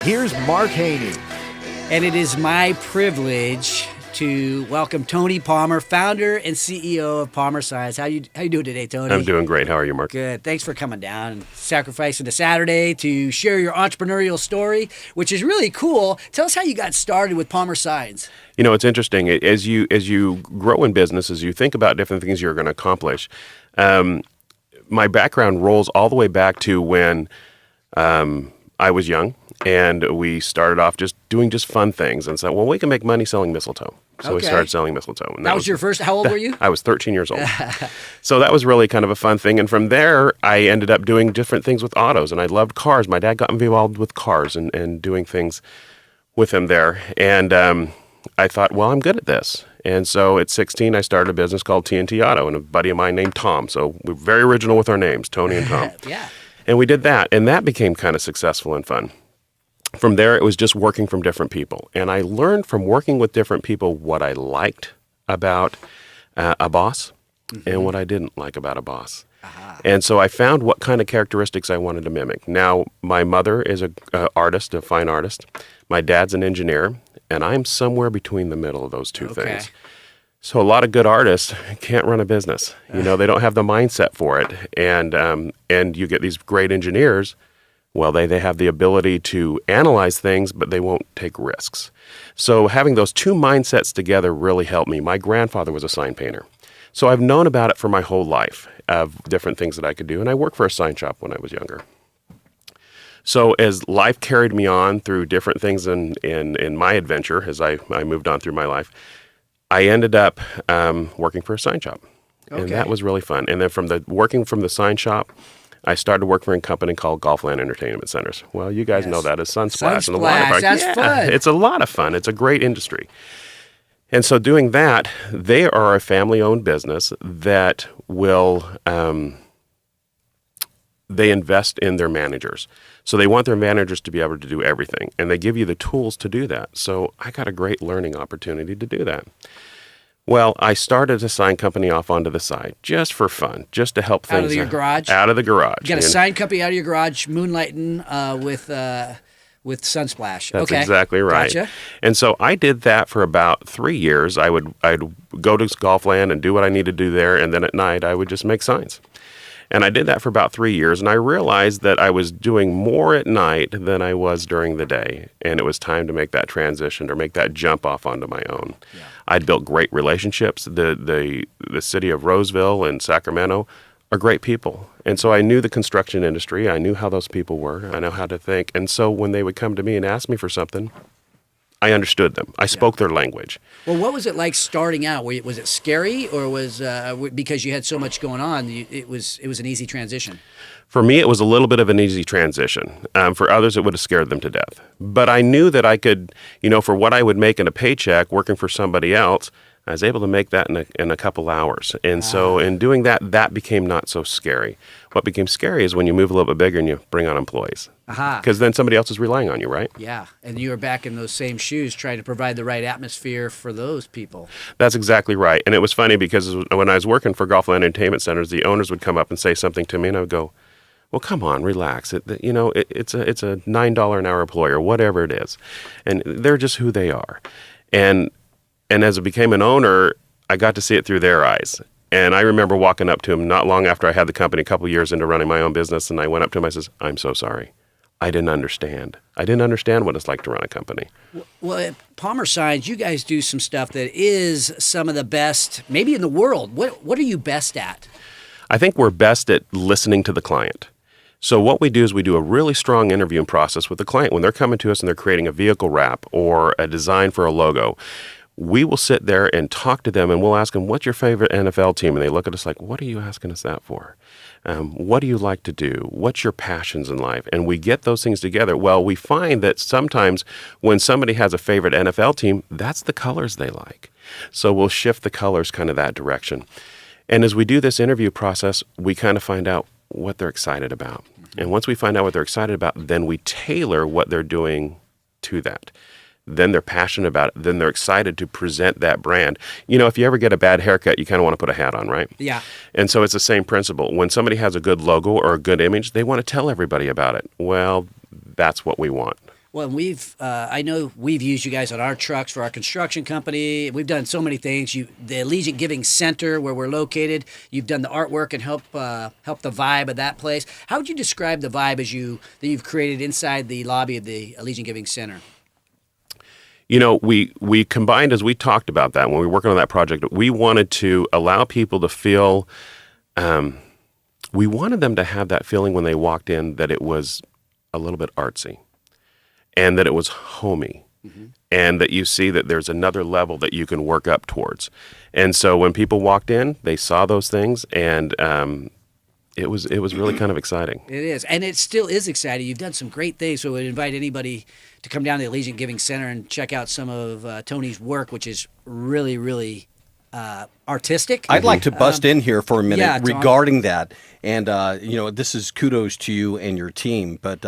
Here's Mark Haney. And it is my privilege to welcome Tony Palmer, founder and CEO of Palmer Signs. How you doing today, Tony? I'm doing great. How are you, Mark? Good. Thanks for coming down and sacrificing a Saturday to share your entrepreneurial story, which is really cool. Tell us how you got started with Palmer Signs. You know, it's interesting. As you grow in business, as you think about different things you're going to accomplish, my background rolls all the way back to when I was young, and we started off just doing fun things and said, well, we can make money selling mistletoe. So we started selling mistletoe. And that was your first, how old were you? I was 13 years old. So that was really kind of a fun thing. And from there, I ended up doing different things with autos, and I loved cars. My dad got me involved with cars and doing things with him there. And I thought, well, I'm good at this. And so at 16, I started a business called TNT Auto, and a buddy of mine named Tom. So we're very original with our names, Tony and Tom. Yeah. And we did that, and that became kind of successful and fun. From there, it was just working from different people. And I learned from working with different people what I liked about a boss and what I didn't like about a boss. And so I found what kind of characteristics I wanted to mimic. Now, my mother is an artist, a fine artist. My dad's an engineer, and I'm somewhere between the middle of those two things. So a lot of good artists can't run a business. You know, they don't have the mindset for it. And you get these great engineers. Well, they have the ability to analyze things, but they won't take risks. So having those two mindsets together really helped me. My grandfather was a sign painter. So I've known about it for my whole life of different things that I could do. And I worked for a sign shop when I was younger. So as life carried me on through different things in my adventure, as I moved on through my life, I ended up working for a sign shop. And that was really fun. And then working from the sign shop, I started working for a company called Golfland Entertainment Centers. Well, you guys know that as Sunsplash. And the water park. That's fun. It's a lot of fun. It's a great industry. And so doing that, they are a family-owned business that will, they invest in their managers. So they want their managers to be able to do everything. And they give you the tools to do that. So I got a great learning opportunity to do that. Well, I started a sign company off onto the side just for fun, just to help things. Out of your garage? Out of the garage. You got a sign company out of your garage, moonlighting with Sunsplash. That's exactly right. Gotcha. And so I did that for about 3 years. I'd go to Golfland and do what I needed to do there, and then at night I would just make signs. And I did that for about 3 years, and I realized that I was doing more at night than I was during the day, and it was time to make that transition or make that jump off onto my own. Yeah. I'd built great relationships. The city of Roseville and Sacramento are great people, and so I knew the construction industry. I knew how those people were. I know how to think, and so when they would come to me and ask me for something, I understood them. I spoke their language. Well, what was it like starting out? Was it scary, or was because you had so much going on, it was an easy transition? For me, it was a little bit of an easy transition. For others, it would have scared them to death. But I knew that I could, for what I would make in a paycheck working for somebody else, I was able to make that in a couple hours. And so in doing that, that became not so scary. What became scary is when you move a little bit bigger and you bring on employees. Because then somebody else is relying on you, right? Yeah, and you were back in those same shoes trying to provide the right atmosphere for those people. That's exactly right. And it was funny because when I was working for Golfland Entertainment Centers, the owners would come up and say something to me, and I would go, well, come on, relax. It's a $9 an hour employer, whatever it is. And they're just who they are. And as I became an owner, I got to see it through their eyes. And I remember walking up to him not long after I had the company, a couple of years into running my own business, and I went up to him, I says, I'm so sorry. I didn't understand. I didn't understand what it's like to run a company. Well, at Palmer Signs, you guys do some stuff that is some of the best, maybe in the world. What are you best at? I think we're best at listening to the client. So what we do is we do a really strong interviewing process with the client. When they're coming to us and they're creating a vehicle wrap or a design for a logo, we will sit there and talk to them, and we'll ask them, what's your favorite NFL team? And they look at us like, what are you asking us that for? What do you like to do? What's your passions in life? And we get those things together. Well, we find that sometimes when somebody has a favorite NFL team, that's the colors they like. So we'll shift the colors kind of that direction. And as we do this interview process, we kind of find out what they're excited about. And once we find out what they're excited about, then we tailor what they're doing to that. Then they're passionate about it. Then they're excited to present that brand. If you ever get a bad haircut, you kind of want to put a hat on, right? Yeah. And so it's the same principle. When somebody has a good logo or a good image, they want to tell everybody about it. Well, that's what we want. Well, I know we've used you guys on our trucks for our construction company. We've done so many things. The Allegiant Giving Center, where we're located, you've done the artwork and help the vibe of that place. How would you describe the vibe that you've created inside the lobby of the Allegiant Giving Center? You know, we combined, as we talked about that when we were working on that project, we wanted to allow people to feel, we wanted them to have that feeling when they walked in that it was a little bit artsy and that it was homey. Mm-hmm. And that you see that there's another level that you can work up towards. And so when people walked in, they saw those things, and it was really kind of exciting. It is, and it still is exciting. You've done some great things, so I would invite anybody to come down to the Allegiant Giving Center and check out some of Tony's work, which is really, really artistic. I'd like to bust in here for a minute yeah, regarding that. And, this is kudos to you and your team. But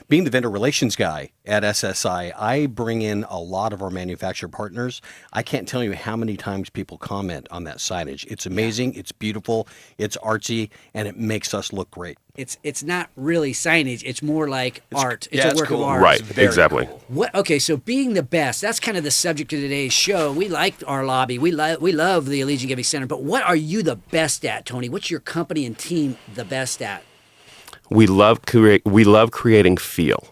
being the vendor relations guy at SSI, I bring in a lot of our manufacturer partners. I can't tell you how many times people comment on that signage. It's amazing. It's beautiful. It's artsy. And it makes us look great. It's not really signage. It's more like art. It's a work cool. of art. Right, exactly. Cool. Okay, so being the best, that's kind of the subject of today's show. We like our lobby. We love the Allegiant Giving Center. But what are you the best at, Tony? What's your company and team the best at? We love creating feel.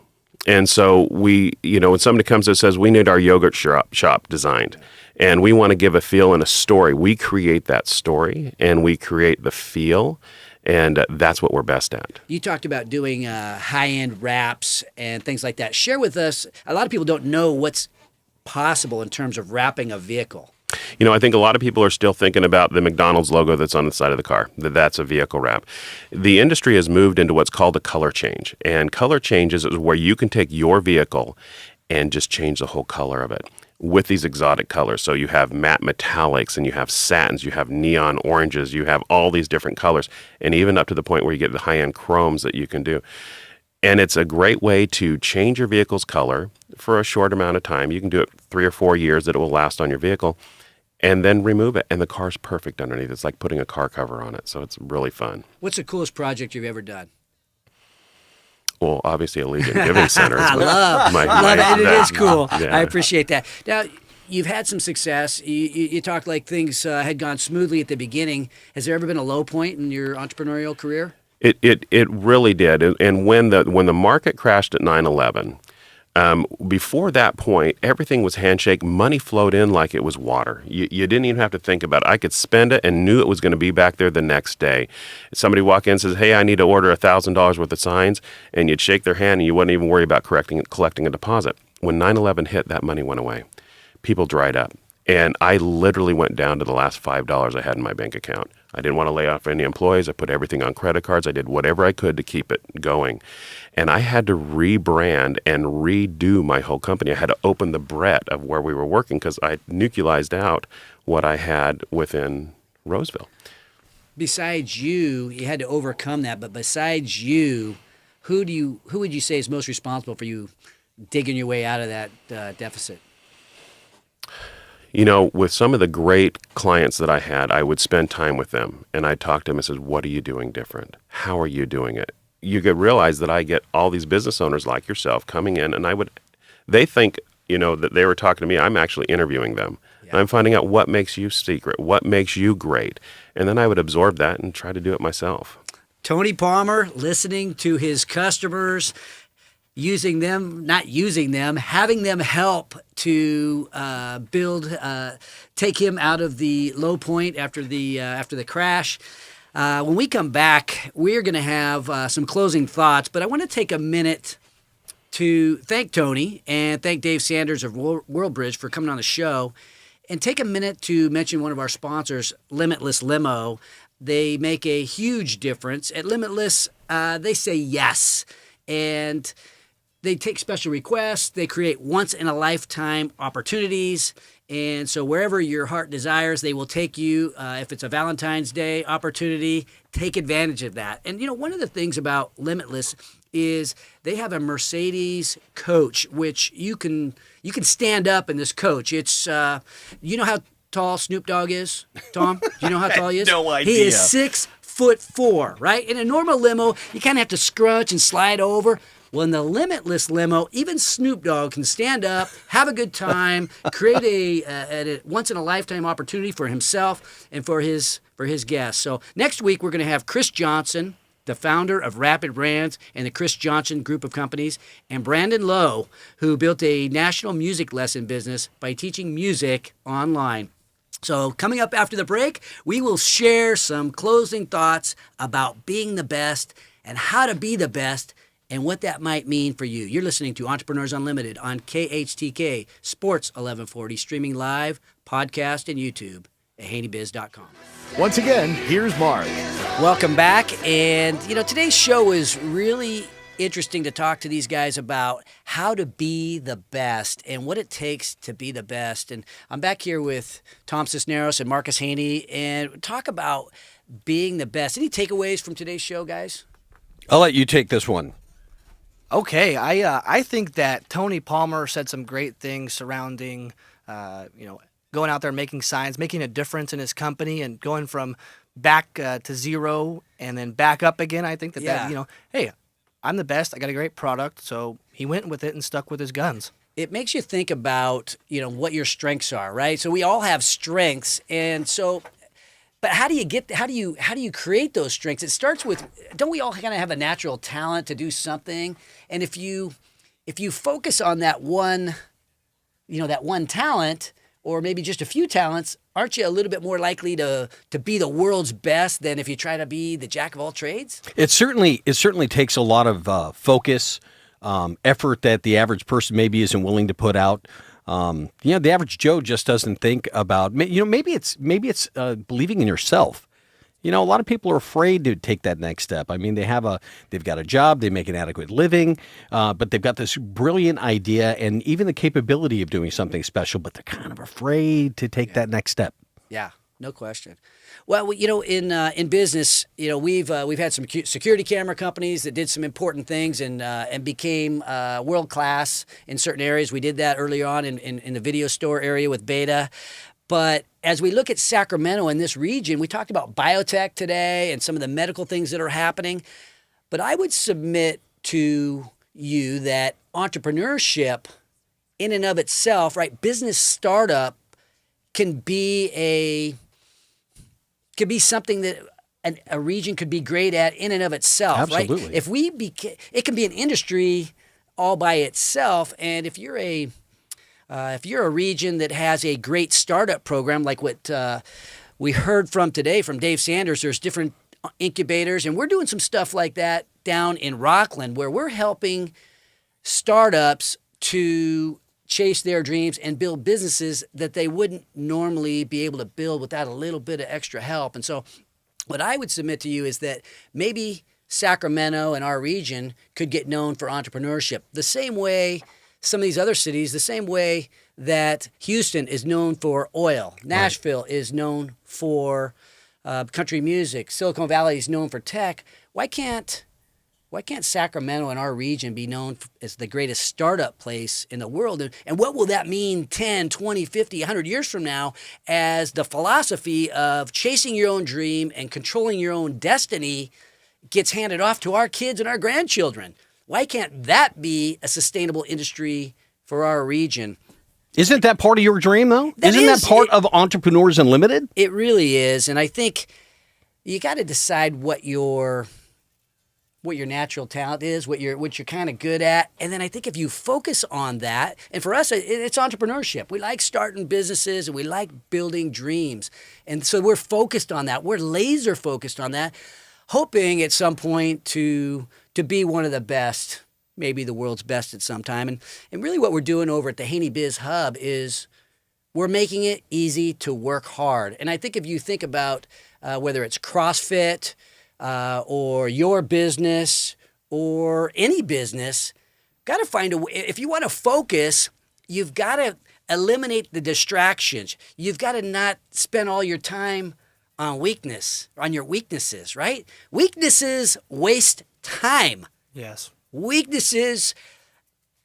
And so when somebody comes and says, we need our yogurt shop designed, and we want to give a feel and a story, we create that story and we create the feel. And that's what we're best at. You talked about doing high-end wraps and things like that. Share with us, a lot of people don't know what's possible in terms of wrapping a vehicle. You know, I think a lot of people are still thinking about the McDonald's logo that's on the side of the car, that's a vehicle wrap. The industry has moved into what's called a color change. And color changes is where you can take your vehicle and just change the whole color of it with these exotic colors. So you have matte metallics, and you have satins, you have neon oranges, you have all these different colors, and even up to the point where you get the high-end chromes that you can do. And it's a great way to change your vehicle's color for a short amount of time. You can do it 3 or 4 years that it will last on your vehicle, and then remove it, and the car's perfect underneath. It's like putting a car cover on it, so it's really fun. What's the coolest project you've ever done? Well, obviously, Allegiant Giving Center. I love it, and it is cool. Yeah. I appreciate that. Now, you've had some success. You talked like things had gone smoothly at the beginning. Has there ever been a low point in your entrepreneurial career? It really did. And when the market crashed at 9/11, before that point, everything was handshake. Money flowed in like it was water. You didn't even have to think about it. I could spend it and knew it was going to be back there the next day. Somebody walk in and says, hey, I need to order $1,000 worth of signs, and you'd shake their hand and you wouldn't even worry about collecting a deposit. When 9/11 hit, that money went away. People dried up. And I literally went down to the last $5 I had in my bank account. I didn't want to lay off any employees. I put everything on credit cards. I did whatever I could to keep it going. And I had to rebrand and redo my whole company. I had to open the Brett of where we were working because I nuclearized out what I had within Roseville. Besides you had to overcome that, but besides you, who would you say is most responsible for you digging your way out of that deficit? You know, with some of the great clients that I had, I would spend time with them, and I'd talk to them and say, what are you doing different? How are you doing it? You could realize that I get all these business owners like yourself coming in, and they think, that they were talking to me. I'm actually interviewing them. Yeah. I'm finding out what makes you secret, what makes you great, and then I would absorb that and try to do it myself. Tony Palmer, listening to his customers, using them, not using them, having them help to take him out of the low point after the crash. When we come back, we're going to have some closing thoughts, but I want to take a minute to thank Tony and thank Dave Sanders of WorldBridge for coming on the show, and take a minute to mention one of our sponsors, Limitless Limo. They make a huge difference. At Limitless, they say yes, and they take special requests. They create once-in-a-lifetime opportunities. And so wherever your heart desires, they will take you. If it's a Valentine's Day opportunity, take advantage of that. And, one of the things about Limitless is they have a Mercedes coach, which you can stand up in this coach. It's, you know how tall Snoop Dogg is, Tom? Do you know how tall he is? No idea. He is 6'4", right? In a normal limo, you kind of have to scrunch and slide over. Well, in the Limitless limo, even Snoop Dogg can stand up, have a good time, create a once-in-a-lifetime opportunity for himself and for his guests. So next week, we're going to have Chris Johnson, the founder of Rapid Brands and the Chris Johnson Group of Companies, and Brandon Lowe, who built a national music lesson business by teaching music online. So coming up after the break, we will share some closing thoughts about being the best and how to be the best and what that might mean for you. You're listening to Entrepreneurs Unlimited on KHTK Sports 1140, streaming live, podcast, and YouTube at HaneyBiz.com. Once again, here's Mark. Welcome back. And, today's show is really interesting to talk to these guys about how to be the best and what it takes to be the best. And I'm back here with Tom Cisneros and Marcus Haney and talk about being the best. Any takeaways from today's show, guys? I'll let you take this one. Okay, I think that Tony Palmer said some great things surrounding, going out there making signs, making a difference in his company, and going from back to zero and then back up again. I think that hey, I'm the best. I got a great product, so he went with it and stuck with his guns. It makes you think about what your strengths are, right? So we all have strengths, and so. But how do you create those strengths? It starts with, don't we all kind of have a natural talent to do something? And if you focus on that one talent, or maybe just a few talents, aren't you a little bit more likely to be the world's best than if you try to be the jack of all trades? It certainly takes a lot of focus, effort that the average person maybe isn't willing to put out. The average Joe just doesn't think about, maybe it's believing in yourself. A lot of people are afraid to take that next step. I mean, they've got a job, they make an adequate living, but they've got this brilliant idea and even the capability of doing something special, but they're kind of afraid to take that next step. Yeah, no question. Well, in business, we've had some security camera companies that did some important things and became world class in certain areas. We did that early on in the video store area with Beta. But as we look at Sacramento in this region, we talked about biotech today and some of the medical things that are happening. But I would submit to you that entrepreneurship in and of itself, right, business startup can be something that a region could be great at in and of itself, Absolutely. right? It can be an industry all by itself, and if you're a region that has a great startup program, like what we heard from today from Dave Sanders, there's different incubators, and we're doing some stuff like that down in Rockland, where we're helping startups to chase their dreams and build businesses that they wouldn't normally be able to build without a little bit of extra help. And so what I would submit to you is that maybe Sacramento and our region could get known for entrepreneurship the same way some of these other cities, the same way that Houston is known for oil, Nashville is known for country music, Silicon Valley is known for tech. Why can't Sacramento and our region be known as the greatest startup place in the world? And what will that mean 10, 20, 50, 100 years from now as the philosophy of chasing your own dream and controlling your own destiny gets handed off to our kids and our grandchildren? Why can't that be a sustainable industry for our region? Isn't that part of your dream, though? That Isn't is. that part of Entrepreneurs Unlimited? It really is. And I think you got to decide what your natural talent is, what you're kind of good at. And then I think if you focus on that, and for us, it's entrepreneurship. We like starting businesses and we like building dreams. And so we're focused on that. We're laser focused on that, hoping at some point to be one of the best, maybe the world's best at some time. And really what we're doing over at the Haney Biz Hub is we're making it easy to work hard. And I think if you think about whether it's CrossFit, or your business or any business, got to find a way. If you want to focus, you've got to eliminate the distractions. You've got to not spend all your time on your weaknesses, right? Weaknesses waste time. Yes. Weaknesses,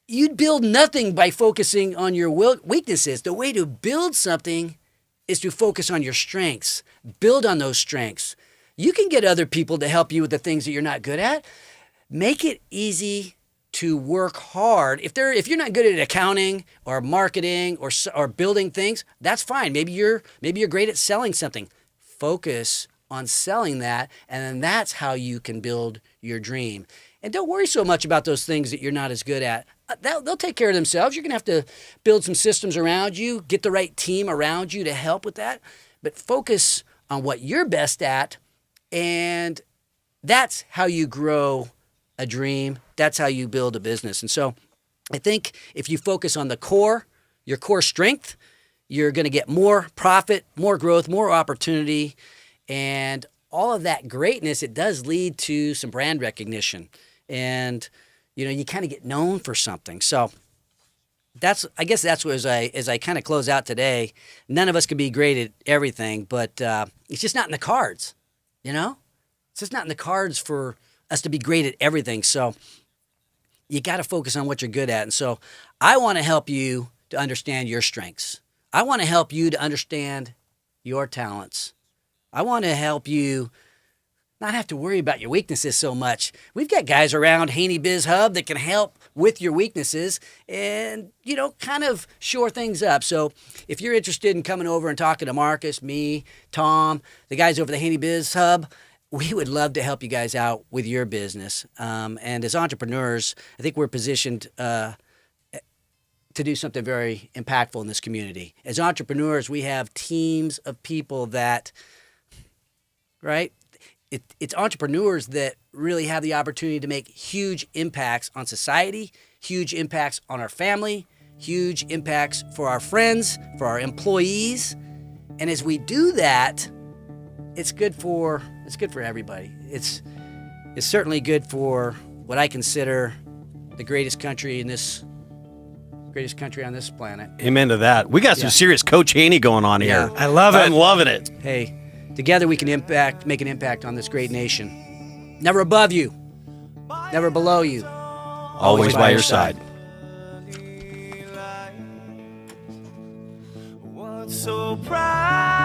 you'd build nothing by focusing on your weaknesses. The way to build something is to focus on your strengths. Build on those strengths. You can get other people to help you with the things that you're not good at. Make it easy to work hard. If you're not good at accounting or marketing or building things, that's fine. Maybe you're great at selling something. Focus on selling that, and then that's how you can build your dream. And don't worry so much about those things that you're not as good at. They'll take care of themselves. You're going to have to build some systems around you, get the right team around you to help with that. But focus on what you're best at, and that's how you grow a dream. That's how you build a business. And so I think if you focus on the core, your core strength, you're going to get more profit, more growth, more opportunity, and all of that greatness. It does lead to some brand recognition, and you kind of get known for something. So I guess that's what, as I kind of close out today, none of us can be great at everything, but it's just not in the cards. It's just not in the cards for us to be great at everything. So you got to focus on what you're good at. And so I want to help you to understand your strengths. I want to help you to understand your talents. I want to help you not have to worry about your weaknesses so much. We've got guys around Haney Biz Hub that can help with your weaknesses and, kind of shore things up. So if you're interested in coming over and talking to Marcus, me, Tom, the guys over the Haney Biz Hub, we would love to help you guys out with your business. And as entrepreneurs, I think we're positioned to do something very impactful in this community. As entrepreneurs, we have teams of people that, right? It's entrepreneurs that really have the opportunity to make huge impacts on society, huge impacts on our family, huge impacts for our friends, for our employees. And as we do that, it's good for everybody. It's certainly good for what I consider the greatest country on this planet. Amen to that. We got some serious Coach Haney going on here. Yeah, I love it. I'm loving it. Hey, together we can make an impact on this great nation. Never above you, never below you. Always by your side. So proud.